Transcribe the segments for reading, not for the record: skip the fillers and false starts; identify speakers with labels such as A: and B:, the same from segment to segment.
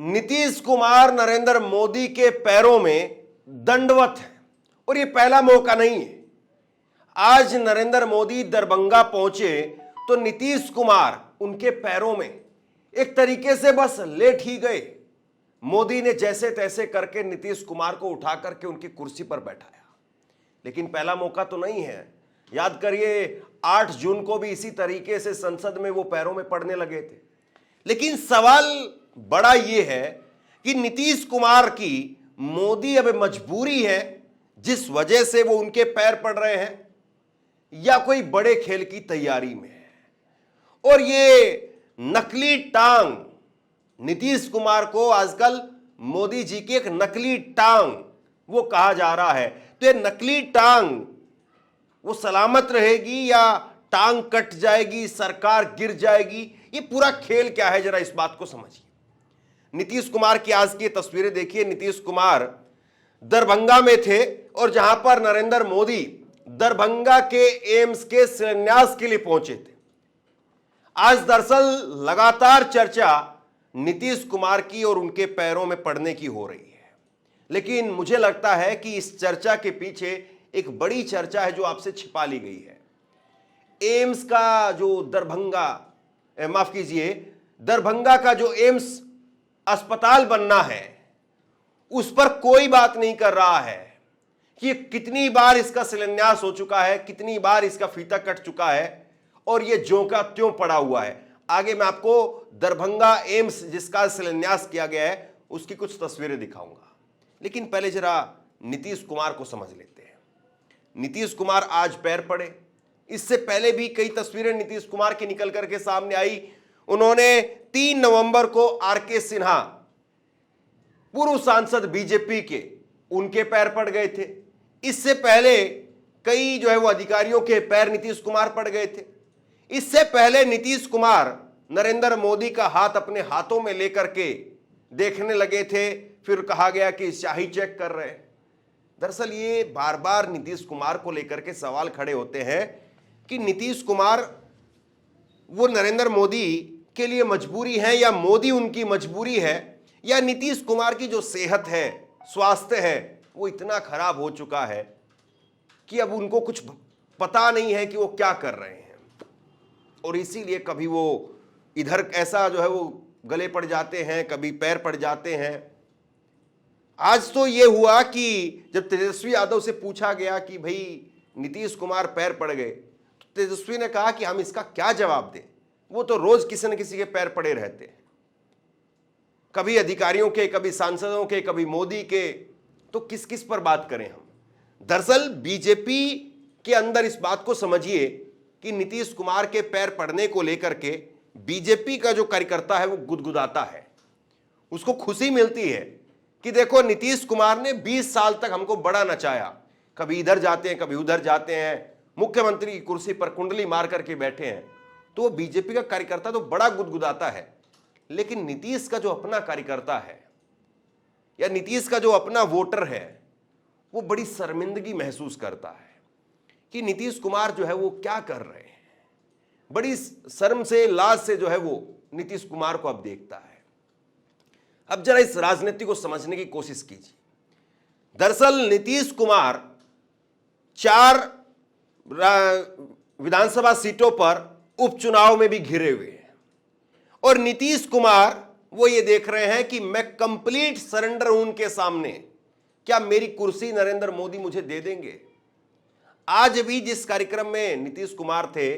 A: नीतीश कुमार नरेंद्र मोदी के पैरों में दंडवत है और यह पहला मौका नहीं है। आज नरेंद्र मोदी दरभंगा पहुंचे तो नीतीश कुमार उनके पैरों में एक तरीके से बस लेट ही गए। मोदी ने जैसे तैसे करके नीतीश कुमार को उठा करके उनकी कुर्सी पर बैठाया, लेकिन पहला मौका तो नहीं है। याद करिए 8 जून को भी इसी तरीके से संसद में वो पैरों में पड़ने लगे थे। लेकिन सवाल बड़ा ये है कि नीतीश कुमार की मोदी अब मजबूरी है जिस वजह से वो उनके पैर पड़ रहे हैं, या कोई बड़े खेल की तैयारी में है। और ये नकली टांग नीतीश कुमार को आजकल मोदी जी की एक नकली टांग वो कहा जा रहा है। तो ये नकली टांग वो सलामत रहेगी या टांग कट जाएगी, सरकार गिर जाएगी, ये पूरा खेल क्या है, जरा इस बात को समझिए। नीतीश कुमार की आज की तस्वीरें देखिए। नीतीश कुमार दरभंगा में थे और जहां पर नरेंद्र मोदी दरभंगा के एम्स के शिलान्यास के लिए पहुंचे थे। आज दरअसल लगातार चर्चा नीतीश कुमार की और उनके पैरों में पड़ने की हो रही है, लेकिन मुझे लगता है कि इस चर्चा के पीछे एक बड़ी चर्चा है जो आपसे छिपा ली गई है। एम्स का जो दरभंगा का जो एम्स अस्पताल बनना है, उस पर कोई बात नहीं कर रहा है कि कितनी बार इसका शिलान्यास हो चुका है, कितनी बार इसका फीता कट चुका है और यह ज्यों का त्यों पड़ा हुआ है। आगे मैं आपको दरभंगा एम्स जिसका शिलान्यास किया गया है उसकी कुछ तस्वीरें दिखाऊंगा, लेकिन पहले जरा नीतीश कुमार को समझ लेते हैं। नीतीश कुमार आज पैर पड़े। इससे पहले भी कई तस्वीरें नीतीश कुमार की निकल करके सामने आई। उन्होंने 3 नवंबर को आर.के. सिन्हा, पूर्व सांसद बीजेपी के, उनके पैर पड़ गए थे। इससे पहले कई जो है वो अधिकारियों के पैर नीतीश कुमार पड़ गए थे। इससे पहले नीतीश कुमार नरेंद्र मोदी का हाथ अपने हाथों में लेकर के देखने लगे थे, फिर कहा गया कि स्याही चेक कर रहे हैं। दरअसल ये बार बार नीतीश कुमार को लेकर के सवाल खड़े होते हैं कि नीतीश कुमार वो नरेंद्र मोदी के लिए मजबूरी है या मोदी उनकी मजबूरी है, या नीतीश कुमार की जो सेहत है, स्वास्थ्य है, वो इतना खराब हो चुका है कि अब उनको कुछ पता नहीं है कि वो क्या कर रहे हैं। और इसीलिए कभी वो इधर ऐसा जो है वो गले पड़ जाते हैं, कभी पैर पड़ जाते हैं। आज तो ये हुआ कि जब तेजस्वी यादव से पूछा गया कि भाई नीतीश कुमार पैर पड़ गए, तो तेजस्वी ने कहा कि हम इसका क्या जवाब दें, वो तो रोज किसी न किसी के पैर पड़े रहते हैं, कभी अधिकारियों के, कभी सांसदों के, कभी मोदी के, तो किस किस पर बात करें हम। दरअसल बीजेपी के अंदर इस बात को समझिए कि नीतीश कुमार के पैर पड़ने को लेकर के बीजेपी का जो कार्यकर्ता है वो गुदगुदाता है। उसको खुशी मिलती है कि देखो नीतीश कुमार ने 20 साल तक हमको बड़ा नचाया, कभी इधर जाते हैं, कभी उधर जाते हैं, मुख्यमंत्री की कुर्सी पर कुंडली मार करके बैठे हैं। तो वो बीजेपी का कार्यकर्ता तो बड़ा गुदगुदाता है, लेकिन नीतीश का जो अपना कार्यकर्ता है या नीतीश का जो अपना वोटर है, वो बड़ी शर्मिंदगी महसूस करता है कि नीतीश कुमार जो है वो क्या कर रहे हैं। बड़ी शर्म से, लाज से जो है वो नीतीश कुमार को अब देखता है। अब जरा इस राजनीति को समझने की कोशिश कीजिए। दरअसल नीतीश कुमार 4 विधानसभा सीटों पर उपचुनाव में भी घिरे हुए हैं और नीतीश कुमार वो ये देख रहे हैं कि मैं कंप्लीट सरेंडर हूं उनके सामने, क्या मेरी कुर्सी नरेंद्र मोदी मुझे दे देंगे। आज भी जिस कार्यक्रम में नीतीश कुमार थे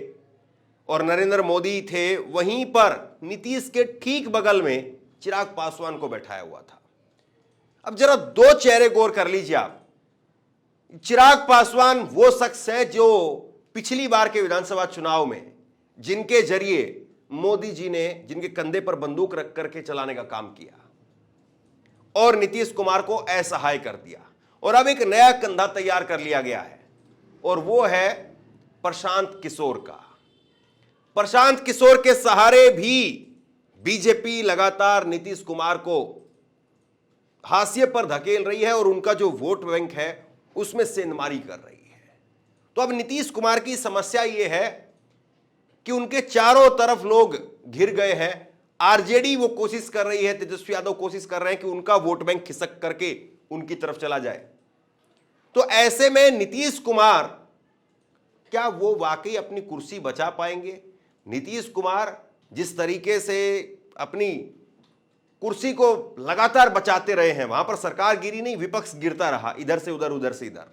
A: और नरेंद्र मोदी थे, वहीं पर नीतीश के ठीक बगल में चिराग पासवान को बैठाया हुआ था। अब जरा 2 चेहरे गौर कर लीजिए आप। चिराग पासवान वो शख्स है जो पिछली बार के विधानसभा चुनाव में जिनके जरिए मोदी जी ने जिनके कंधे पर बंदूक रख करके चलाने का काम किया और नीतीश कुमार को असहाय कर दिया, और अब एक नया कंधा तैयार कर लिया गया है और वो है प्रशांत किशोर का। प्रशांत किशोर के सहारे भी बीजेपी लगातार नीतीश कुमार को हाशिए पर धकेल रही है और उनका जो वोट बैंक है उसमें सेंधमारी कर रही है। तो अब नीतीश कुमार की समस्या यह है कि उनके चारों तरफ लोग घिर गए हैं आरजेडी वो कोशिश कर रही है, तेजस्वी यादव कोशिश कर रहे हैं कि उनका वोट बैंक खिसक करके उनकी तरफ चला जाए। तो ऐसे में नीतीश कुमार, क्या वो वाकई अपनी कुर्सी बचा पाएंगे? नीतीश कुमार जिस तरीके से अपनी कुर्सी को लगातार बचाते रहे हैं, वहां पर सरकार गिरी नहीं, विपक्ष गिरता रहा, इधर से उधर उधर से इधर।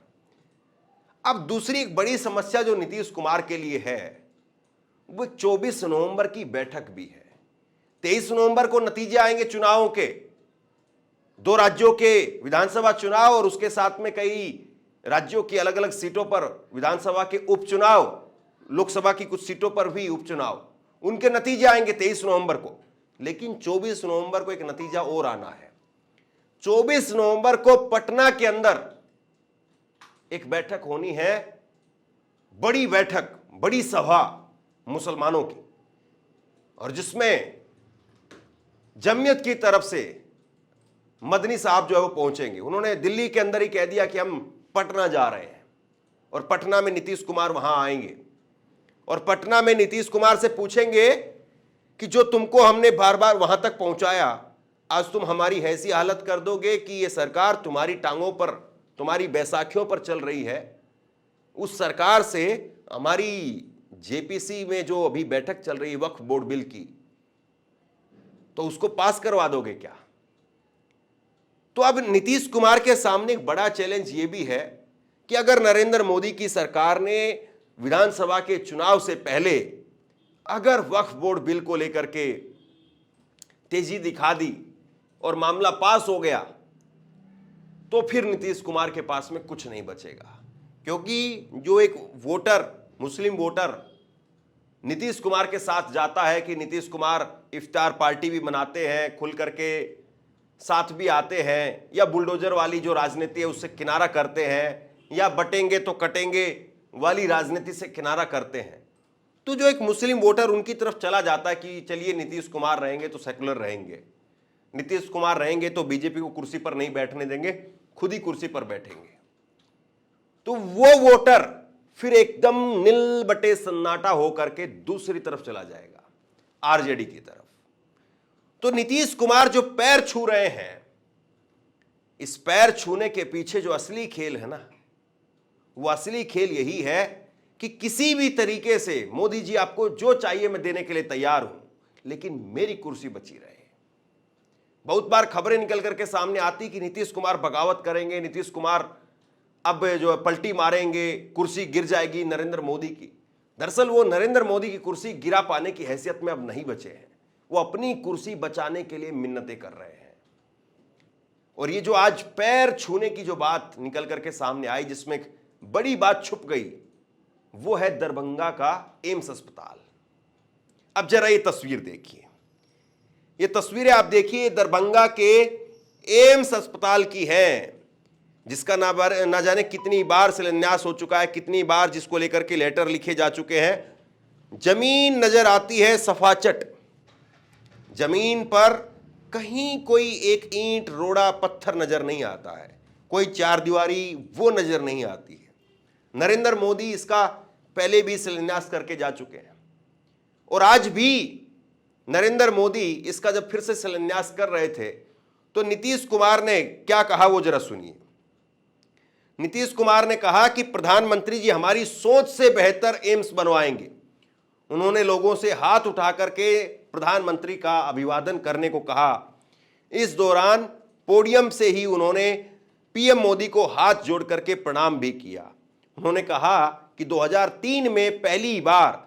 A: अब दूसरी एक बड़ी समस्या जो नीतीश कुमार के लिए है, वो 24 नवंबर की बैठक भी है। 23 नवंबर को नतीजे आएंगे चुनावों के, 2 राज्यों के विधानसभा चुनाव और उसके साथ में कई राज्यों की अलग अलग सीटों पर विधानसभा के उपचुनाव, लोकसभा की कुछ सीटों पर भी उपचुनाव, उनके नतीजे आएंगे 23 नवंबर को। लेकिन 24 नवंबर को एक नतीजा और आना है। 24 नवंबर को पटना के अंदर एक बैठक होनी है, बड़ी बैठक, बड़ी सभा मुसलमानों की, और जिसमें जमीयत की तरफ से मदनी साहब जो है वो पहुंचेंगे। उन्होंने दिल्ली के अंदर ही कह दिया कि हम पटना जा रहे हैं, और पटना में नीतीश कुमार वहां आएंगे, और पटना में नीतीश कुमार से पूछेंगे कि जो तुमको हमने बार बार वहां तक पहुंचाया, आज तुम हमारी ऐसी हालत कर दोगे कि ये सरकार तुम्हारी टांगों पर, तुम्हारी बैसाखियों पर चल रही है। उस सरकार से हमारी जेपीसी में जो अभी बैठक चल रही है वक्फ बोर्ड बिल की, तो उसको पास करवा दोगे क्या? तो अब नीतीश कुमार के सामने एक बड़ा चैलेंज ये भी है कि अगर नरेंद्र मोदी की सरकार ने विधानसभा के चुनाव से पहले अगर वक्फ बोर्ड बिल को लेकर के तेजी दिखा दी और मामला पास हो गया, तो फिर नीतीश कुमार के पास में कुछ नहीं बचेगा। क्योंकि जो एक वोटर, मुस्लिम वोटर नीतीश कुमार के साथ जाता है कि नीतीश कुमार इफ्तार पार्टी भी मनाते हैं, खुल करके साथ भी आते हैं, या बुलडोजर वाली जो राजनीति है उससे किनारा करते हैं, या बटेंगे तो कटेंगे वाली राजनीति से किनारा करते हैं, तो जो एक मुस्लिम वोटर उनकी तरफ चला जाता है कि चलिए नीतीश कुमार रहेंगे तो सेकुलर रहेंगे, नीतीश कुमार रहेंगे तो बीजेपी को कुर्सी पर नहीं बैठने देंगे, खुद ही कुर्सी पर बैठेंगे, तो वो वोटर फिर एकदम नील बटे सन्नाटा होकर के दूसरी तरफ चला जाएगा, आरजेडी की तरफ। तो नीतीश कुमार जो पैर छू रहे हैं, इस पैर छूने के पीछे जो असली खेल है ना, वो असली खेल यही है कि किसी भी तरीके से मोदी जी आपको जो चाहिए मैं देने के लिए तैयार हूं, लेकिन मेरी कुर्सी बची रहे। बहुत बार खबरें निकल करके सामने आती कि नीतीश कुमार बगावत करेंगे, नीतीश कुमार अब जो है पलटी मारेंगे, कुर्सी गिर जाएगी नरेंद्र मोदी की। दरअसल वो नरेंद्र मोदी की कुर्सी गिरा पाने की हैसियत में अब नहीं बचे हैं, वो अपनी कुर्सी बचाने के लिए मिन्नतें कर रहे हैं। और ये जो आज पैर छूने की जो बात निकल करके सामने आई, जिसमें एक बड़ी बात छुप गई, वो है दरभंगा का एम्स अस्पताल। अब जरा ये तस्वीर देखिए, ये तस्वीरें आप देखिए दरभंगा के एम्स अस्पताल की हैं, जिसका ना जाने कितनी बार शिलान्यास हो चुका है, कितनी बार जिसको लेकर के लेटर लिखे जा चुके हैं। जमीन नजर आती है सफाचट, जमीन पर कहीं कोई एक ईंट, रोड़ा, पत्थर नजर नहीं आता है, कोई चारदीवारी वो नजर नहीं आती है। नरेंद्र मोदी इसका पहले भी शिलान्यास करके जा चुके हैं, और आज भी नरेंद्र मोदी इसका जब फिर से शिलान्यास कर रहे थे तो नीतीश कुमार ने क्या कहा वो जरा सुनिए। नीतीश कुमार ने कहा कि प्रधानमंत्री जी हमारी सोच से बेहतर एम्स बनवाएंगे। उन्होंने लोगों से हाथ उठा करके प्रधानमंत्री का अभिवादन करने को कहा। इस दौरान पोडियम से ही उन्होंने पीएम मोदी को हाथ जोड़ करके प्रणाम भी किया। उन्होंने कहा कि 2003 में पहली बार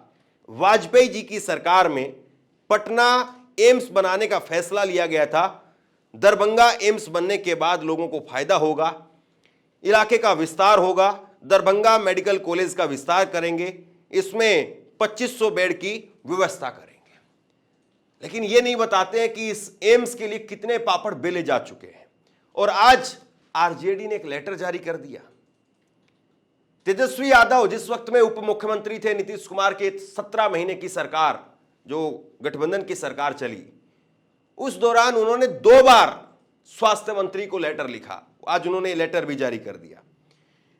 A: वाजपेयी जी की सरकार में पटना एम्स बनाने का फैसला लिया गया था। दरभंगा एम्स बनने के बाद लोगों को फायदा होगा, इलाके का विस्तार होगा, दरभंगा मेडिकल कॉलेज का विस्तार करेंगे, इसमें 2500 बेड की व्यवस्था करेंगे। लेकिन ये नहीं बताते हैं कि इस एम्स के लिए कितने पापड़ बेले जा चुके हैं। और आज आरजेडी ने एक लेटर जारी कर दिया। तेजस्वी यादव जिस वक्त में उप मुख्यमंत्री थे, नीतीश कुमार के 17 महीने की सरकार, जो गठबंधन की सरकार चली, उस दौरान उन्होंने 2 बार स्वास्थ्य मंत्री को लेटर लिखा। आज उन्होंने लेटर भी जारी कर दिया।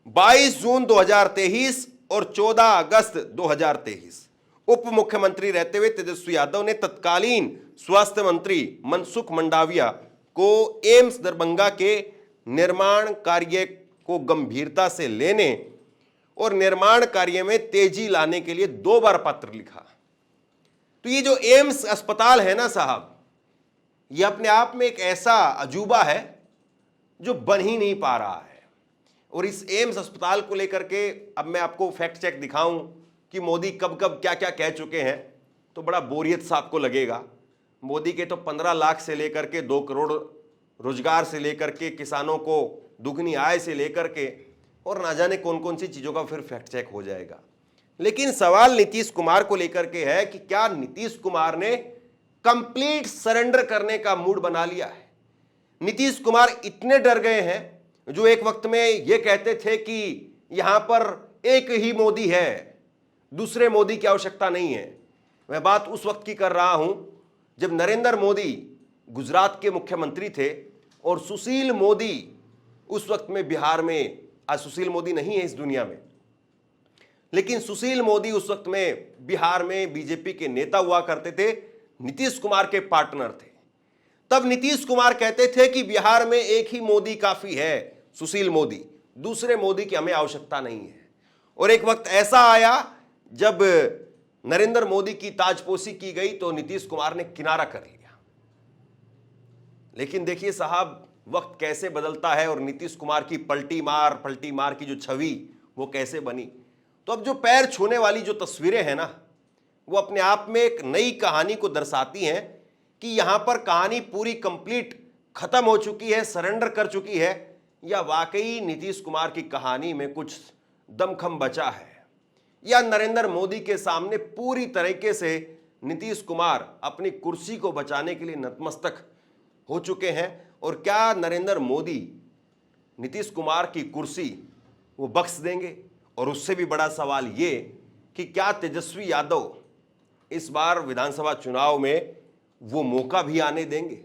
A: 22 जून 2023 और 14 अगस्त 2023 उप मुख्यमंत्री रहते हुए तेजस्वी यादव ने तत्कालीन स्वास्थ्य मंत्री मनसुख मंडाविया को एम्स दरभंगा के निर्माण कार्य को गंभीरता से लेने और निर्माण कार्य में तेजी लाने के लिए 2 बार पत्र लिखा। तो ये जो एम्स अस्पताल है ना साहब, ये अपने आप में एक ऐसा अजूबा है जो बन ही नहीं पा रहा है। और इस एम्स अस्पताल को लेकर के अब मैं आपको फैक्ट चेक दिखाऊं कि मोदी कब कब क्या क्या कह चुके हैं तो बड़ा बोरियत सा आपको लगेगा। मोदी के तो 15 लाख से लेकर के 2 करोड़ रोजगार से लेकर के किसानों को दुगनी आय से लेकर के और ना जाने कौन कौन सी चीजों का फिर फैक्ट चेक हो जाएगा। लेकिन सवाल नीतीश कुमार को लेकर के है कि क्या नीतीश कुमार ने कंप्लीट सरेंडर करने का मूड बना लिया है। नीतीश कुमार इतने डर गए हैं, जो एक वक्त में यह कहते थे कि यहां पर एक ही मोदी है, दूसरे मोदी की आवश्यकता नहीं है। मैं बात उस वक्त की कर रहा हूं जब नरेंद्र मोदी गुजरात के मुख्यमंत्री थे और सुशील मोदी उस वक्त में बिहार में, आज सुशील मोदी नहीं है इस दुनिया में, लेकिन सुशील मोदी उस वक्त में बिहार में बीजेपी के नेता हुआ करते थे, नीतीश कुमार के पार्टनर थे। तब नीतीश कुमार कहते थे कि बिहार में एक ही मोदी काफी है, सुशील मोदी, दूसरे मोदी की हमें आवश्यकता नहीं है। और एक वक्त ऐसा आया जब नरेंद्र मोदी की ताजपोशी की गई तो नीतीश कुमार ने किनारा कर लिया। लेकिन देखिए साहब, वक्त कैसे बदलता है और नीतीश कुमार की पलटी मार की जो छवि वो कैसे बनी। तो अब जो पैर छूने वाली जो तस्वीरें हैं ना, वो अपने आप में एक नई कहानी को दर्शाती हैं कि यहां पर कहानी पूरी कंप्लीट खत्म हो चुकी है, सरेंडर कर चुकी है, या वाकई नीतीश कुमार की कहानी में कुछ दमखम बचा है, या नरेंद्र मोदी के सामने पूरी तरीके से नीतीश कुमार अपनी कुर्सी को बचाने के लिए नतमस्तक हो चुके हैं। और क्या नरेंद्र मोदी नीतीश कुमार की कुर्सी वो बख्श देंगे? और उससे भी बड़ा सवाल ये कि क्या तेजस्वी यादव इस बार विधानसभा चुनाव में वो मौका भी आने देंगे?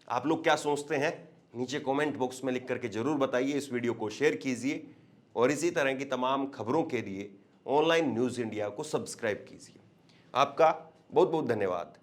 A: आप लोग क्या सोचते हैं? नीचे कमेंट बॉक्स में लिख करके जरूर बताइए। इस वीडियो को शेयर कीजिए और इसी तरह की तमाम खबरों के लिए ऑनलाइन न्यूज़ इंडिया को सब्सक्राइब कीजिए। आपका बहुत बहुत धन्यवाद।